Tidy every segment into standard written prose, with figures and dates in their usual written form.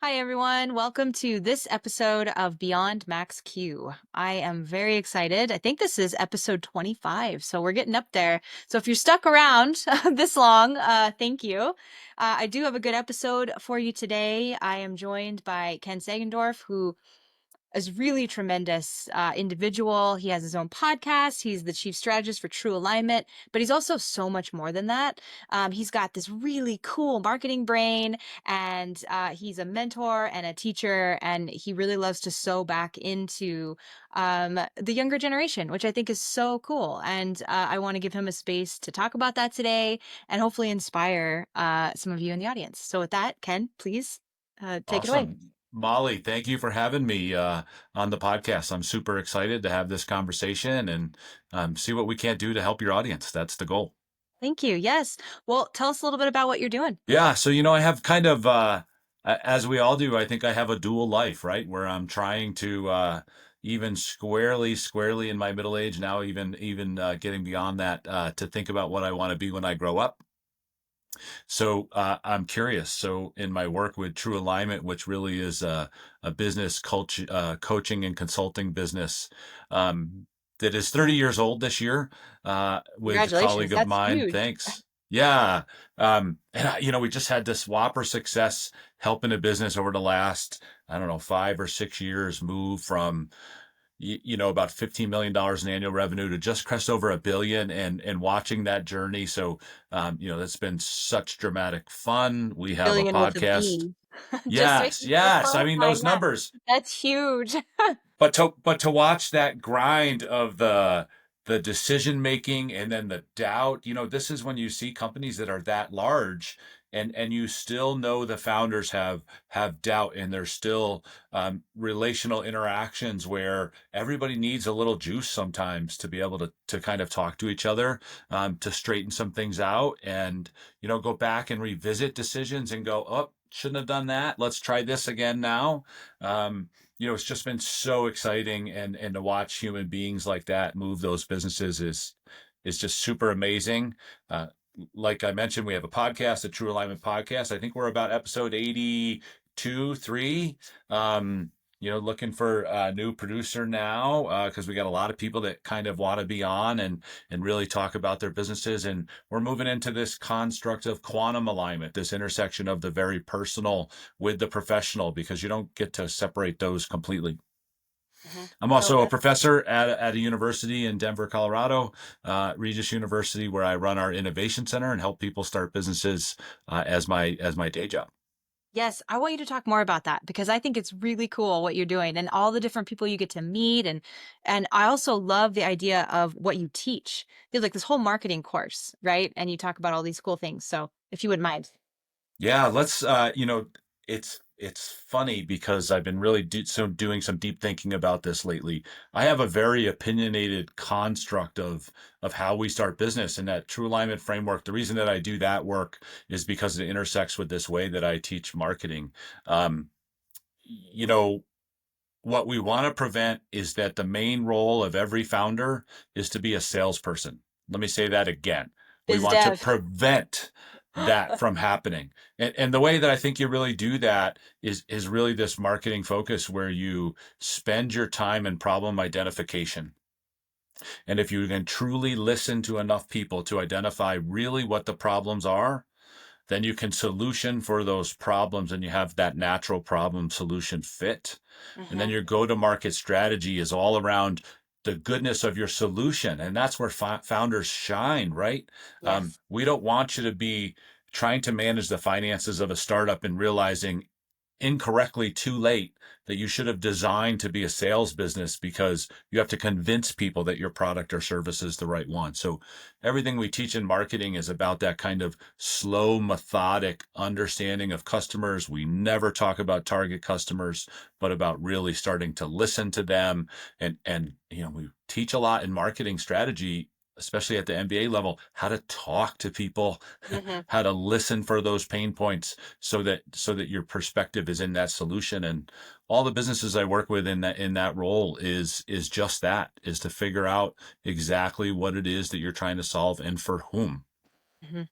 Hi, everyone. Welcome to this episode of Beyond Max Q. I am very excited. I think this is episode 25, so we're getting up there. So if you're stuck around this long, thank you. I do have a good episode for you today. I am joined by Ken Sagendorf, who is really tremendous individual. He has his own podcast. He's the chief strategist for True Alignment, but he's also so much more than that. He's got this really cool marketing brain, and he's a mentor and a teacher, and he really loves to sew back into the younger generation, which I think is so cool. And I want to give him a space to talk about that today and hopefully inspire some of you in the audience. So with that, Ken, please take it away. Awesome. Molly, thank you for having me on the podcast. I'm super excited to have this conversation and see what we can do to help your audience. That's the goal. Thank you. Yes. Well, tell us a little bit about what you're doing. Yeah, so I have kind of, as we all do, I think I have a dual life, right? Where I'm trying to even squarely in my middle age now, even getting beyond that, to think about what I want to be when I grow up. So I'm curious. So in my work with True Alignment, which really is a business coaching and consulting business that is 30 years old this year, with a Congratulations. colleague of That's mine. huge. Thanks. Yeah. We just had this whopper success helping a business over the last, I don't know, 5 or 6 years move from about $15 million in annual revenue to just crest over $1 billion, and watching that journey. So, that's been such dramatic fun. We have a Billion with a podcast. B. Just to Yes, for yes. I mean, clarifying those that. numbers, That's huge. but to watch that grind of the decision making and then the doubt, this is when you see companies that are that large, and you still know the founders have doubt, and there's still relational interactions where everybody needs a little juice sometimes to be able to kind of talk to each other, to straighten some things out, and go back and revisit decisions and go, oh, shouldn't have done that, let's try this again now. It's just been so exciting, and to watch human beings like that move those businesses is just super amazing. Uh, like I mentioned, we have a podcast, a True Alignment podcast. I think we're about episode 82, 3. Looking for a new producer now, because we got a lot of people that kind of want to be on and really talk about their businesses. And we're moving into this construct of quantum alignment, this intersection of the very personal with the professional, because you don't get to separate those completely. I'm No, also a that's professor at a university in Denver, Colorado, Regis University, where I run our innovation center and help people start businesses as my day job. yes. I want you to talk more about that because I think it's really cool what you're doing and all the different people you get to meet, and I also love the idea of what you teach. You have like this whole marketing course, right? And you talk about all these cool things. So if you wouldn't mind. Yeah, let's. It's funny because I've been really doing some deep thinking about this lately. I have a very opinionated construct of how we start business, and that True Alignment framework. The reason that I do that work is because it intersects with this way that I teach marketing. Um, you know, what we want to prevent is that the main role of every founder is to be a salesperson. Let me say that again. We Biz want to dev. prevent that from happening. And the way that I think you really do that is really this marketing focus where you spend your time in problem identification. And if you can truly listen to enough people to identify really what the problems are, then you can solution for those problems, and you have that natural problem solution fit. And then Hmm. your go to market strategy is all around the goodness of your solution. And that's where founders shine, right? Yes. We don't want you to be trying to manage the finances of a startup and realizing incorrectly too late that you should have designed to be a sales business, because you have to convince people that your product or service is the right one. So everything we teach in marketing is about that kind of slow, methodic understanding of customers. We never talk about target customers, but about really starting to listen to them. And we teach a lot in marketing strategy, especially at the MBA level, how to talk to people, Hmm. how to listen for those pain points, so that your perspective is in that solution. And all the businesses I work with in that role is just that, is to figure out exactly what it is that you're trying to solve and for whom. Hmm.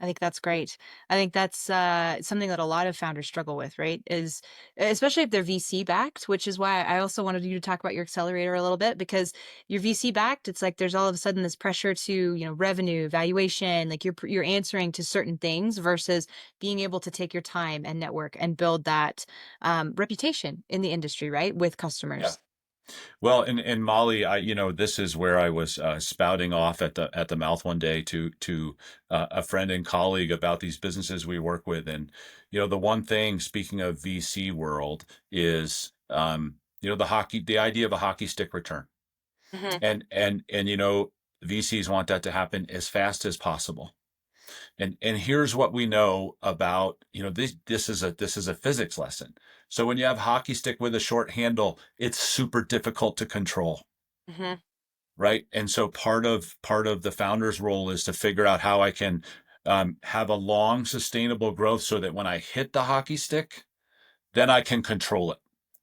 I think that's great. I think that's something that a lot of founders struggle with, right? Is especially if they're VC backed, which is why I also wanted you to talk about your accelerator a little bit because you're VC backed. It's like there's all of a sudden this pressure to, revenue, valuation, like you're answering to certain things versus being able to take your time and network and build that reputation in the industry, right, with Yeah. customers. Well, and Molly, this is where I was spouting off at the mouth one day to a friend and colleague about these businesses we work with, and the one thing, speaking of VC world, is the idea of a hockey stick return, Hmm. and VCs want that to happen as fast as possible. And here's what we know about, this is a physics lesson. So when you have hockey stick with a short handle, it's super difficult to control, Hmm. right? And so part of the founder's role is to figure out how I can have a long sustainable growth so that when I hit the hockey stick, then I can control it.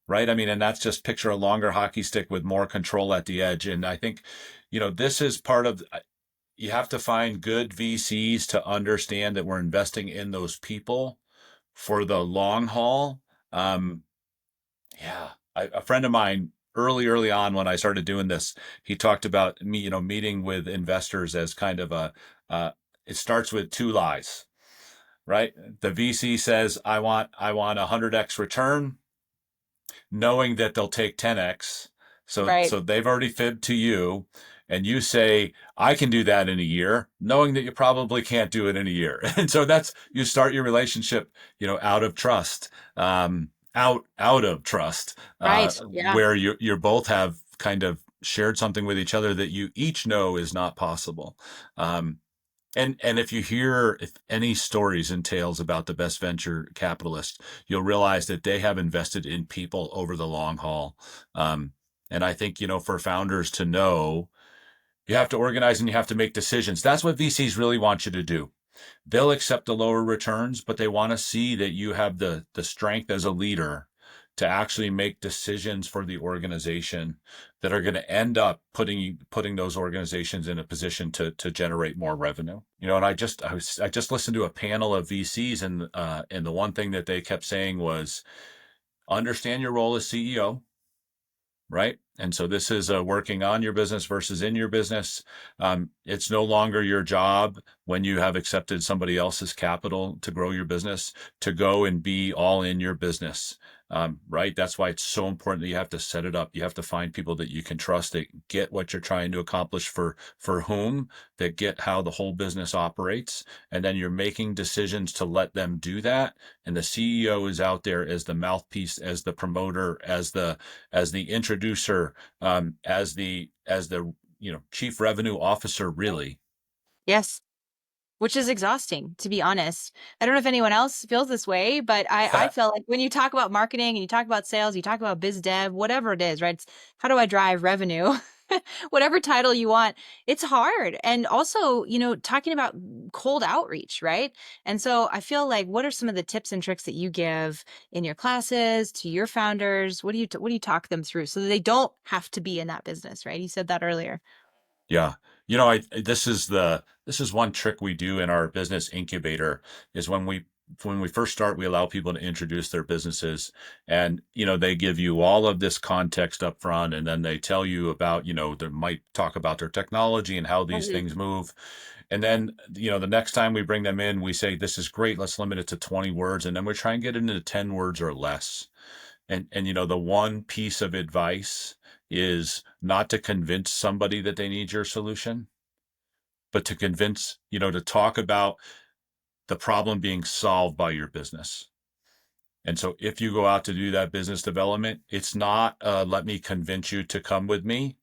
Right. I mean, and that's just picture a longer hockey stick with more control at the edge. And I think, this is part of, you have to find good VCs to understand that we're investing in those people for the long haul. Um, yeah, a friend of mine early on when I started doing this, he talked about me, meeting with investors as kind of uh, it starts with two lies, right? The VC says, I want 100x return, knowing that they'll take 10x. Right. So they've already fibbed to you, and you say, I can do that in a year, knowing that you probably can't do it in a year. And so that's, you start your relationship, out of trust, out of trust, Right. Yeah. where you both have kind of shared something with each other that you each know is not possible. Um, and if any stories and tales about the best venture capitalists, you'll realize that they have invested in people over the long haul. Um, and I think, for founders to know, you have to organize and you have to make decisions. That's what VCs really want you to do. They'll accept the lower returns, but they want to see that you have the strength as a leader to actually make decisions for the organization that are going to end up putting those organizations in a position to generate more revenue. And I just listened to a panel of VCs, and the one thing that they kept saying was, understand your role as CEO, right? And so this is working on your business versus in your business. It's no longer your job, when you have accepted somebody else's capital to grow your business, to go and be all in your business. Right? That's why it's so important that you have to set it up. You have to find people that you can trust, that get what you're trying to accomplish for whom, that get how the whole business operates, and then you're making decisions to let them do that. And the CEO is out there as the mouthpiece, as the promoter, as the introducer, as the chief revenue officer, really. Yes. Which is exhausting, to be honest. I don't know if anyone else feels this way, but I feel like when you talk about marketing and you talk about sales, you talk about biz dev, whatever it is, right? It's how do I drive revenue? Whatever title you want, it's hard. And also, talking about cold outreach, right? And so I feel like, what are some of the tips and tricks that you give in your classes to your founders? What do you talk them through so that they don't have to be in that business, right? You said that earlier. Yeah. This is one trick we do in our business incubator, is when we first start, we allow people to introduce their businesses, and they give you all of this context up front, and then they tell you about, they might talk about their technology and how these Mhm. things move. And then, the next time we bring them in, we say, this is great, let's limit it to 20 words, and then we try and get it into 10 words or less. And the one piece of advice is not to convince somebody that they need your solution, but to convince, to talk about the problem being solved by your business. And so if you go out to do that business development, it's not let me convince you to come with me.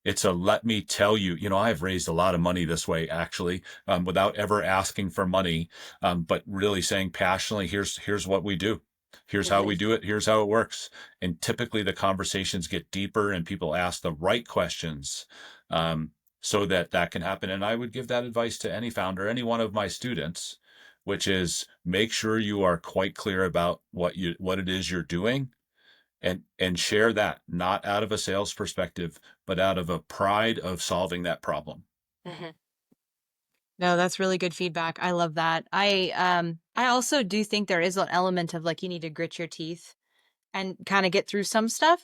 It's a let me tell you, I've raised a lot of money this way, actually, without ever asking for money, but really saying passionately, here's what we do. Here's how we Mhm. do it. Here's how it works. And typically the conversations get deeper and people ask the right questions, um, so that can happen. And I would give that advice to any founder, any one of my students, which is, make sure you are quite clear about what it is you're doing, and share that, not out of a sales perspective, but out of a pride of solving that problem. Mhm. No, that's really good feedback. I love that. I also do think there is an element of like you need to grit your teeth and kind of get through some stuff.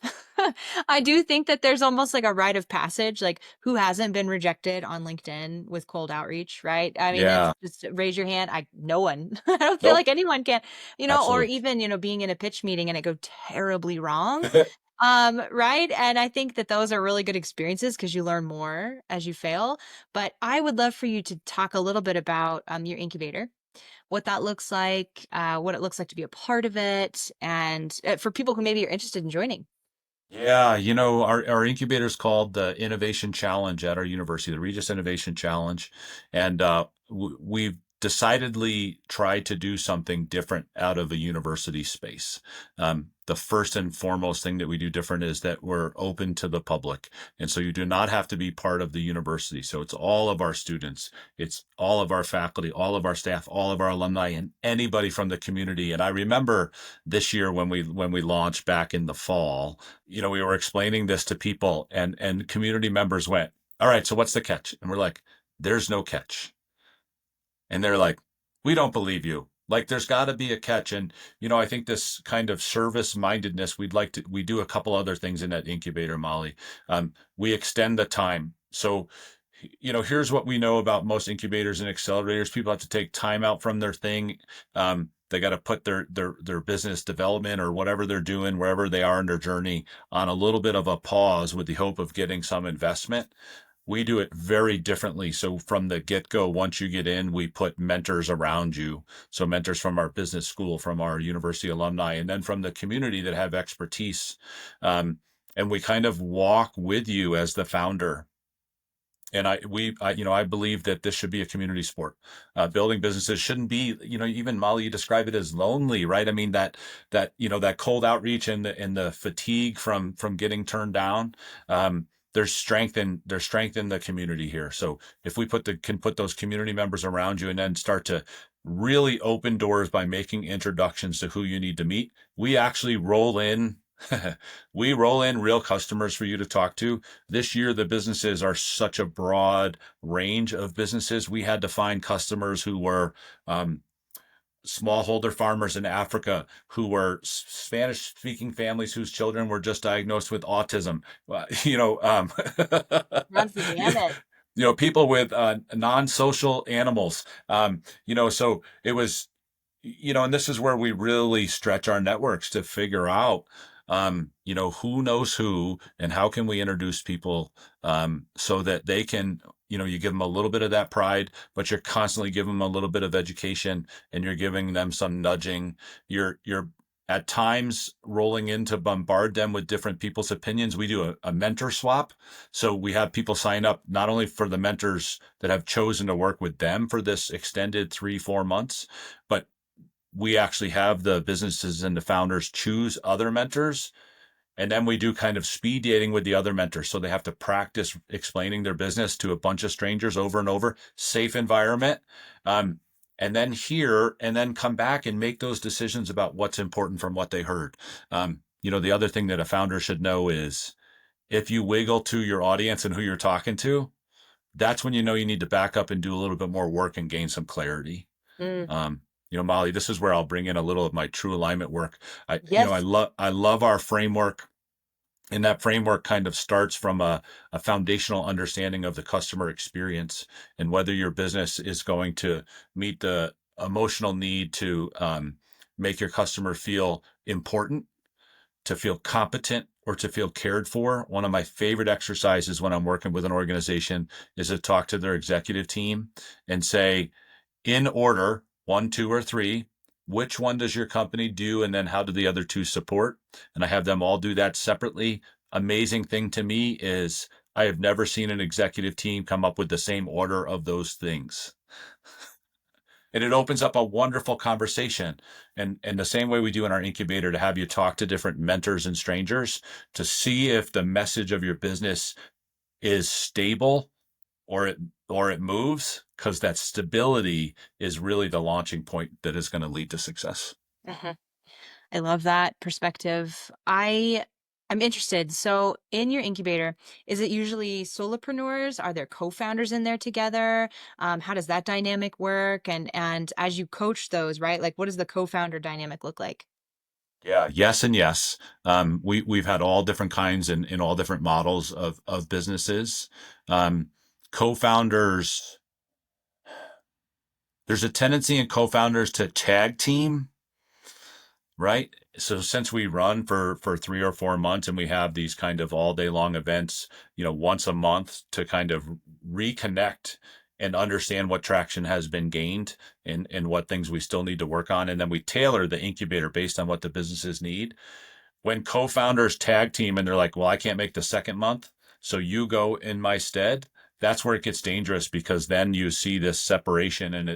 I do think that there's almost like a rite of passage, like who hasn't been rejected on LinkedIn with cold outreach, right? I mean, it's Yeah. just raise your hand. No one. I don't feel Nope. like anyone can, or Absolutely. even, being in a pitch meeting and it go terribly wrong. Right. And I think that those are really good experiences because you learn more as you fail. But I would love for you to talk a little bit about your incubator, what that looks like, what it looks like to be a part of it, and for people who maybe are interested in joining. Yeah, our incubator is called the Innovation Challenge at our university, the Regis Innovation Challenge, and we've decidedly tried to do something different out of a university space. The first and foremost thing that we do different is that we're open to the public, and so you do not have to be part of the university. So it's all of our students, it's all of our faculty, all of our staff, all of our alumni, and anybody from the community. And I remember this year when we launched back in the fall, we were explaining this to people, and community members went, "All right, so what's the catch?" And we're like, "There's no catch." And they're like, "We don't believe you. Like, there's got to be a catch." And, I think this kind of service mindedness, we do a couple other things in that incubator, Molly. We extend the time. So, here's what we know about most incubators and accelerators. People have to take time out from their thing. They got to put their business development or whatever they're doing, wherever they are in their journey, on a little bit of a pause with the hope of getting some investment. We do it very differently. So from the get-go, once you get in, we put mentors around you. So mentors from our business school, from our university alumni, and then from the community that have expertise. Um, and we kind of walk with you as the founder. And I believe that this should be a community sport. Building businesses shouldn't be, even Molly, you describe it as lonely, right? I mean, that cold outreach and the fatigue from getting turned down. There's strength in the community here. So if we can put those community members around you and then start to really open doors by making introductions to who you need to meet, we actually roll in. We roll in real customers for you to talk to. This year, the businesses are such a broad range of businesses. We had to find customers who were smallholder farmers in Africa, who were Spanish speaking families whose children were just diagnosed with autism. Runs the gamut. People with non-social animals. So it was, and this is where we really stretch our networks to figure out, who knows who and how can we introduce people, so that they can, you give them a little bit of that pride, but you're constantly giving them a little bit of education, and you're giving them some nudging. You're at times rolling in to bombard them with different people's opinions. We do a mentor swap. So we have people sign up not only for the mentors that have chosen to work with them for this extended 3-4 months, but we actually have the businesses and the founders choose other mentors. And then we do kind of speed dating with the other mentors. So they have to practice explaining their business to a bunch of strangers over and over, safe environment. Um, and then hear and then come back and make those decisions about what's important from what they heard. The other thing that a founder should know is if you wiggle to your audience and who you're talking to, that's when you need to back up and do a little bit more work and gain some clarity. Mm, Molly, this is where I'll bring in a little of my true alignment work. I yes. love our framework, and that framework kind of starts from a foundational understanding of the customer experience and whether your business is going to meet the emotional need to make your customer feel important, to feel competent, or to feel cared for. One of my favorite exercises when I'm working with an organization is to talk to their executive team and say, in order, one, two, or three, which one does your company do? And then how do the other two support? And I have them all do that separately. Amazing thing to me is I have never seen an executive team come up with the same order of those things. And it opens up a wonderful conversation. And the same way we do in our incubator, to have you talk to different mentors and strangers to see if the message of your business is stable or it moves, because that stability is really the launching point that is going to lead to success. Mhm. I love that perspective. I I'm interested. So, in your incubator, is it usually solopreneurs? Are there co-founders in there together? How does that dynamic work? And as you coach those, right? Like, what does the co-founder dynamic look like? Yeah, yes, and yes. We've had all different kinds and all different models of businesses. Um, Co-founders, there's a tendency in co-founders to tag team, right? So since we run for 3 or 4 months and we have these kind of all day long events, once a month to kind of reconnect and understand what traction has been gained and what things we still need to work on. And then we tailor the incubator based on what the businesses need. When co-founders tag team and they're like, well, I can't make the second month, so you go in my stead, that's where it gets dangerous because then you see this separation and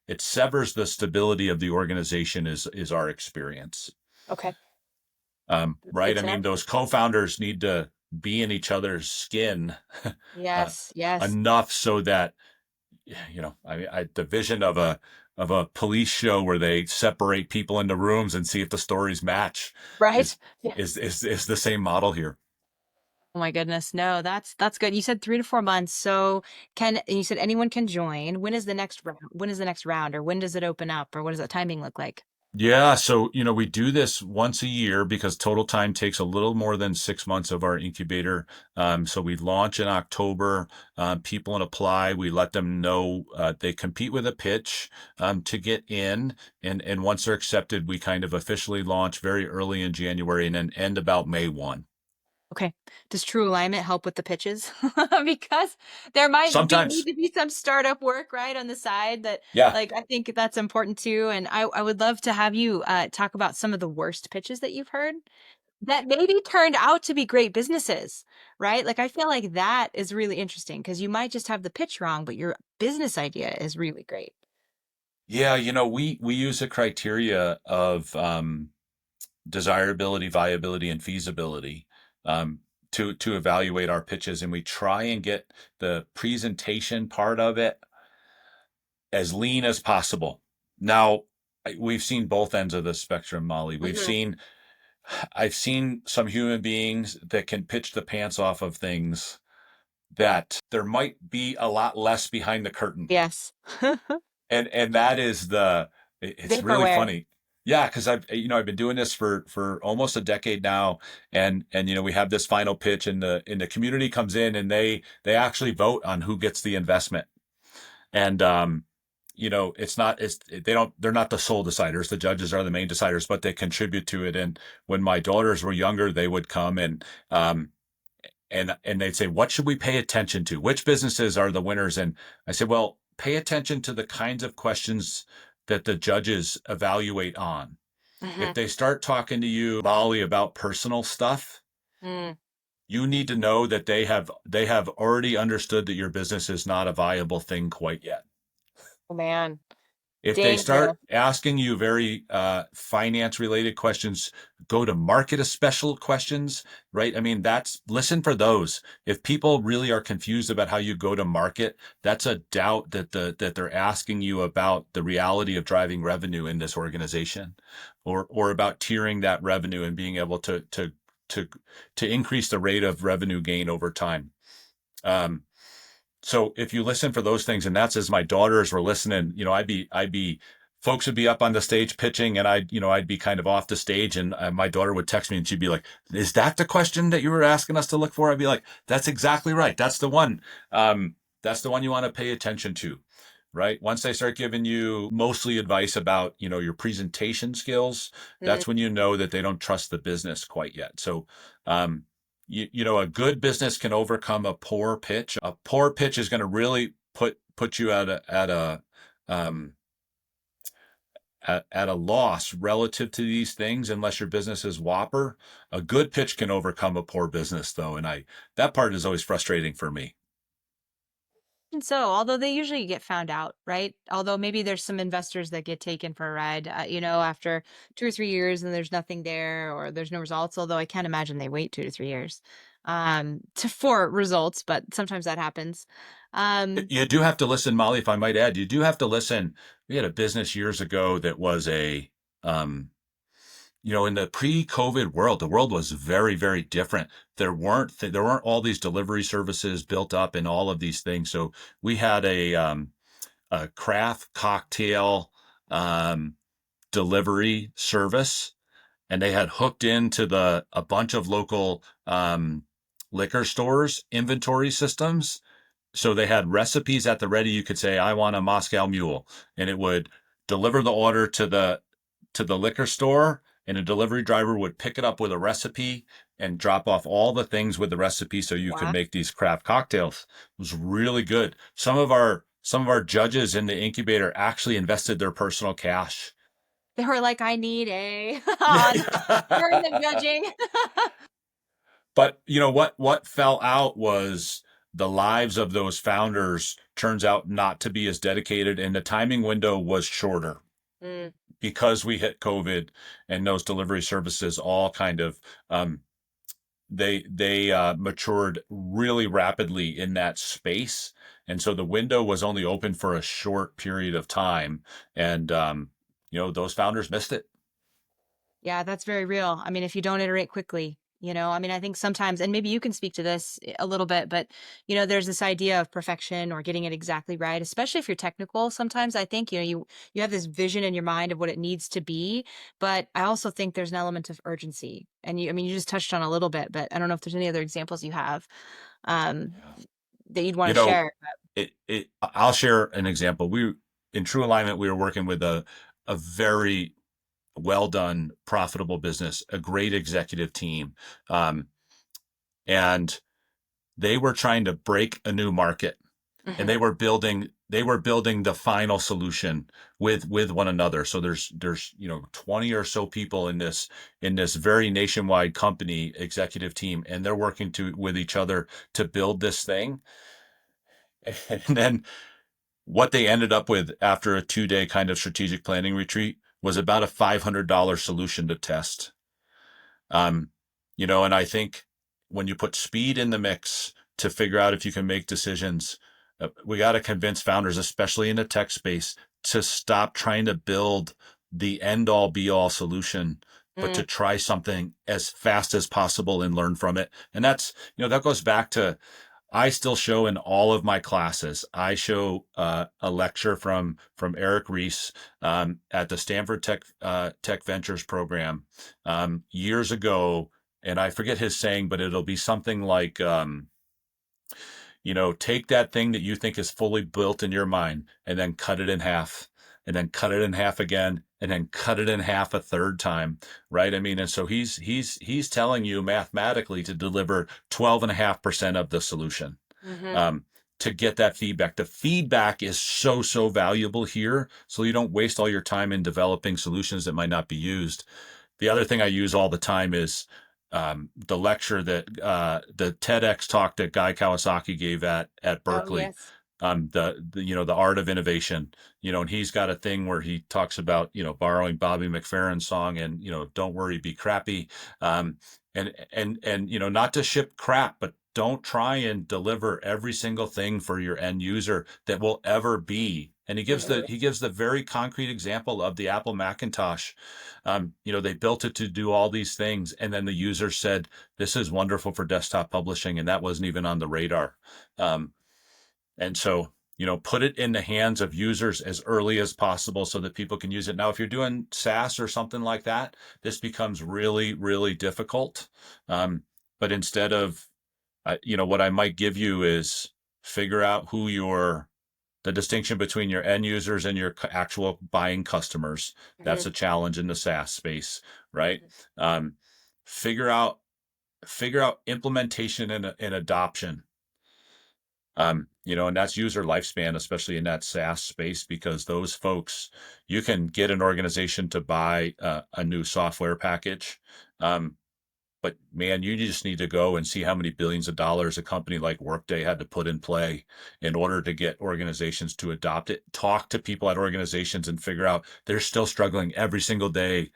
it severs the stability of the organization is our experience. Okay. That's good Right. I to know. mean, those co-founders need to be in each other's skin uh, Yes, yes. enough so that I mean, the vision of a police show where they separate people into rooms and see if the stories match Right? is Yeah. is the same model here. Oh my goodness. No, that's good. You said 3 to 4 months. So you said anyone can join. When is the next round? When is the next round? Or when does it open up? Or what does the timing look like? Yeah, so we do this once a year because total time takes a little more than 6 months of our incubator. So we launch in October. People apply. We let them know they compete with a pitch to get in, and once they're accepted, we kind of officially launch very early in January and then end about May 1. Okay. Does True Alignment help with the pitches? Because there might be need Sometimes, to be some startup work, right, on the side that yeah, like I think that's important too. And I would love to have you talk about some of the worst pitches that you've heard that maybe turned out to be great businesses, right? Like I feel like that is really interesting because you might just have the pitch wrong, but your business idea is really great. yeah. We use a criteria of desirability, viability, and feasibility to evaluate our pitches, and we try and get the presentation part of it as lean as possible. Now, we've seen both ends of the spectrum, Molly. Mhm. I've seen some human beings that can pitch the pants off of things that there might be a lot less behind the curtain. Yes. And that is it's really Vaporware. funny. Yeah, because I've been doing this for almost a decade now, and we have this final pitch, and the community comes in and they actually vote on who gets the investment, and it's not it's they're not the sole deciders. The judges are the main deciders, but they contribute to it. And when my daughters were younger, they would come and they'd say, what should we pay attention to? Which businesses are the winners? And I said, well, pay attention to the kinds of questions that the judges evaluate on. If Hmm. they start talking to you, Molly, about personal stuff, Mm. you need to know that they have already understood that your business is not a viable thing quite yet. Oh man. If they Danger. start asking you very finance related questions, go to market a special questions, right? I mean, listen for those. If people really are confused about how you go to market, that's a doubt that they're asking you about the reality of driving revenue in this organization, or about tiering that revenue and being able to to increase the rate of revenue gain over time. Um, so if you listen for those things, and that's as my daughters were listening, folks would be up on the stage pitching, and I'd be kind of off the stage, and my daughter would text me, and she'd be like, "Is that the question that you were asking us to look for?" I'd be like, "That's exactly right. That's the one. That's the one you want to pay attention to." Right. Once they start giving you mostly advice about, your presentation skills, Mm. that's when you know that they don't trust the business quite yet. So, um, a good business can overcome a poor pitch. A poor pitch is going to really put you um, at a loss relative to these things unless your business is whopper. A good pitch can overcome a poor business, though, and I that part is always frustrating for me. And so, although they usually get found out, right? Although maybe there's some investors that get taken for a ride, after 2 or 3 years and there's nothing there or there's no results. Although I can't imagine they wait 2 to 3 years for results, but sometimes that happens. Um, You do have to listen, Molly, if I might add. You do have to listen. We had a business years ago that was a um, in the pre-COVID world, the world was very, very different. There weren't all these delivery services built up and all of these things. So we had a craft cocktail um, delivery service, and they had hooked into the a bunch of local liquor stores inventory systems. So they had recipes at the ready. You could say, I want a Moscow Mule, and it would deliver the order to the liquor store, and a delivery driver would pick it up with a recipe and drop off all the things with the recipe so you could Wow. make these craft cocktails. It was really good. Some of our judges in the incubator actually invested their personal cash. They were like, I need a on during the Yeah. judging. But what fell out was the lives of those founders turns out not to be as dedicated, and the timing window was shorter Mm, because we hit COVID, and those delivery services all kind of they matured really rapidly in that space, and so the window was only open for a short period of time, and those founders missed it. yeah, that's very real. I mean, if you don't iterate quickly, I mean, I think sometimes, and maybe you can speak to this a little bit, but there's this idea of perfection or getting it exactly right, especially if you're technical. Sometimes I think, you have this vision in your mind of what it needs to be, but I also think there's an element of urgency. And I mean, you just touched on a little bit, but I don't know if there's any other examples you have um, Yeah. that you'd want You to know, share. I'll share an example. In True Alignment, we were working with a very well done, profitable business, a great executive team, um, and they were trying to break a new market, and Hmm. they were building the final solution with one another. So there's 20 or so people in this very nationwide company executive team, and they're working with each other to build this thing. And then what they ended up with after a 2-day kind of strategic planning retreat was about a $500 solution to test. Um, and I think when you put speed in the mix to figure out if you can make decisions, we got to convince founders, especially in the tech space, to stop trying to build the end all be all solution, but to Mm, try something as fast as possible and learn from it. And that goes back to, I still show in all of my classes. I show a lecture from Eric Ries at the Stanford Tech Ventures program years ago, and I forget his saying, but it'll be something like, take that thing that you think is fully built in your mind, and then cut it in half, and then cut it in half again, and then cut it in half a third time, right? I mean, and so he's telling you mathematically to deliver 12.5% of the solution, hmm. um, to get that feedback. The feedback is so, so valuable here. So you don't waste all your time in developing solutions that might not be used. The other thing I use all the time is the lecture that the TEDx talk that Guy Kawasaki gave at Oh, Berkeley, yes. the art of innovation, and he's got a thing where he talks about borrowing Bobby McFerrin's song, and don't worry, be crappy, um, and not to ship crap, but don't try and deliver every single thing for your end user that will ever be. And he gives the very concrete example of the Apple Macintosh. They built it to do all these things, and then the user said, "This is wonderful for desktop publishing," and that wasn't even on the radar. Um, and so, put it in the hands of users as early as possible so that people can use it. Now, if you're doing SaaS or something like that, this becomes really, really difficult. But instead of, what I might give you is figure out the distinction between your end users and your actual buying customers. That's Hmm. a challenge in the SaaS space, right? Um, figure out figure out implementation and adoption. And that's user lifespan, especially in that SaaS space, because those folks, you can get an organization to buy a new software package. Um, but man, you just need to go and see how many billions of dollars a company like Workday had to put in play in order to get organizations to adopt it. Talk to people at organizations and figure out they're still struggling every single day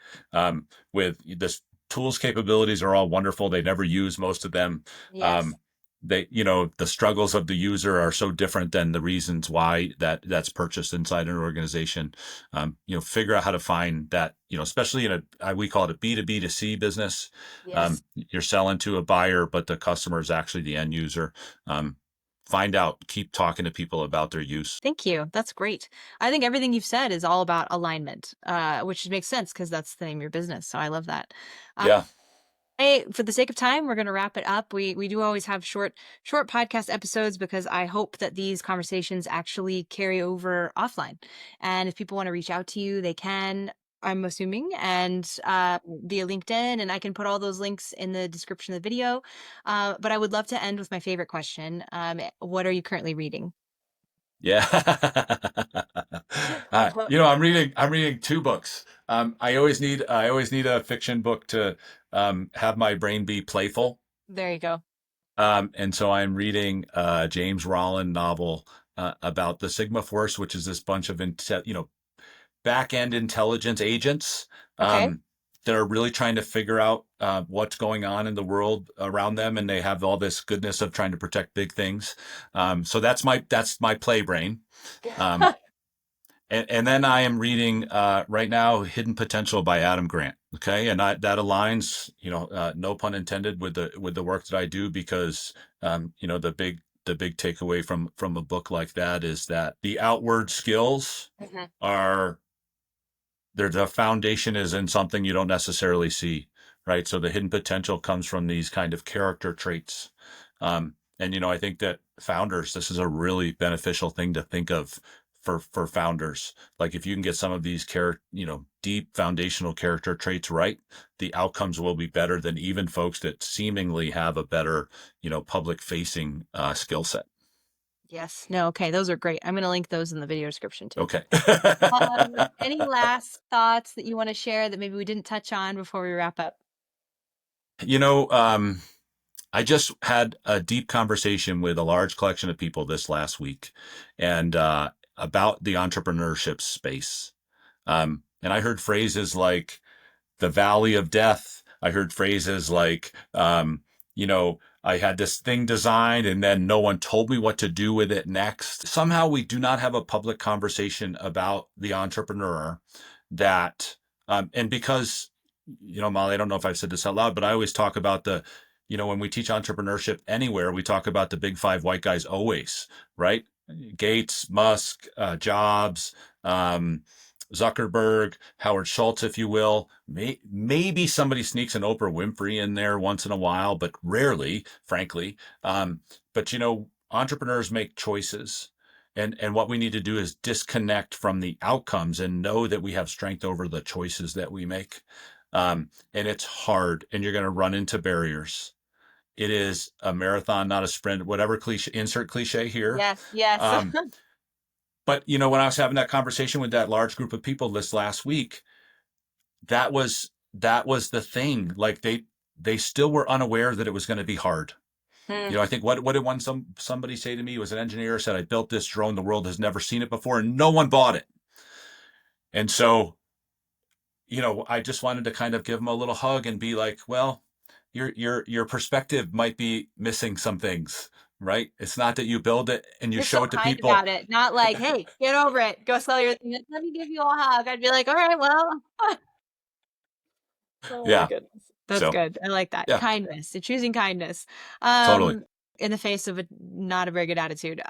with this. Tools capabilities are all wonderful. They never use most of them. Yes. Um, the struggles of the user are so different than the reasons why that's purchased inside an organization. Figure out how to find that, especially in we call it a B2B to C business. Yes. You're selling to a buyer, but the customer is actually the end user. Find out, keep talking to people about their use. Thank you. That's great. I think everything you've said is all about alignment, which makes sense because that's the name of your business. So I love that. Yeah. Hey, for the sake of time, we're going to wrap it up. We do always have short podcast episodes because I hope that these conversations actually carry over offline. And if people want to reach out to you, they can, I'm assuming, and via LinkedIn. And I can put all those links in the description of the video. But I would love to end with my favorite question. What are you currently reading? Yeah. I'm reading two books. I always need a fiction book to have my brain be playful. There you go. And so I'm reading a James Rollin novel about the Sigma Force, which is this bunch of back end intelligence agents Okay. that are really trying to figure out what's going on in the world around them, and they have all this goodness of trying to protect big things. So that's my play brain. Um, and then I am reading right now "Hidden Potential" by Adam Grant. Okay, and that aligns, no pun intended, with the work that I do, because the big takeaway from a book like that is that the outward skills Mhm. are the foundation is in something you don't necessarily see, right? So the hidden potential comes from these kind of character traits. And I think that founders, this is a really beneficial thing to think of for founders. Like, if you can get some of these deep foundational character traits right, the outcomes will be better than even folks that seemingly have a better, public facing skill set. Yes. No. Okay. Those are great. I'm going to link those in the video description too. Okay. Any last thoughts that you want to share that maybe we didn't touch on before we wrap up? you know, um, I just had a deep conversation with a large collection of people this last week, and about the entrepreneurship space. And I heard phrases like the valley of death. I heard phrases like, I had this thing designed and then no one told me what to do with it next. Somehow we do not have a public conversation about the entrepreneur and because, Molly, I don't know if I've said this out loud, but I always talk about when we teach entrepreneurship anywhere, we talk about the big five white guys always, right? Gates, Musk, Jobs, Zuckerberg, Howard Schultz, if you will. Maybe somebody sneaks an Oprah Winfrey in there once in a while, but rarely, frankly. But entrepreneurs make choices. And what we need to do is disconnect from the outcomes and know that we have strength over the choices that we make. And it's hard, and you're going to run into barriers. It is a marathon, not a sprint, whatever cliche, insert cliche here. Yes. Yes. Um, but when I was having that conversation with that large group of people this last week, that was the thing. Like, they still were unaware that it was going to be hard. Hmm. I think what did somebody say to me? It was an engineer, said, "I built this drone, the world has never seen it before, and no one bought it." And so, I just wanted to kind of give them a little hug and be like, well, your perspective might be missing some things, right? It's not that you build it and you You're so show it to kind people. about it. Not like, hey, get over it. Go sell your thing. Let me give you a hug. I'd be like, all right, well. Oh my Yeah. goodness. That's So, good. I like that. yeah, Kindness. You're choosing kindness. totally. In the face of a not a very good attitude.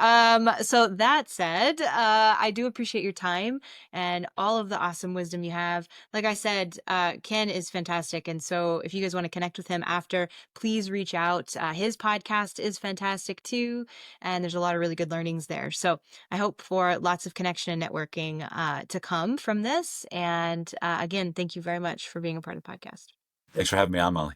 So that said, I do appreciate your time and all of the awesome wisdom you have. Like I said, Ken is fantastic. And so if you guys want to connect with him after, please reach out. His podcast is fantastic too. And there's a lot of really good learnings there. So I hope for lots of connection and networking to come from this. And again, thank you very much for being a part of the podcast. Thanks for having me on, Molly.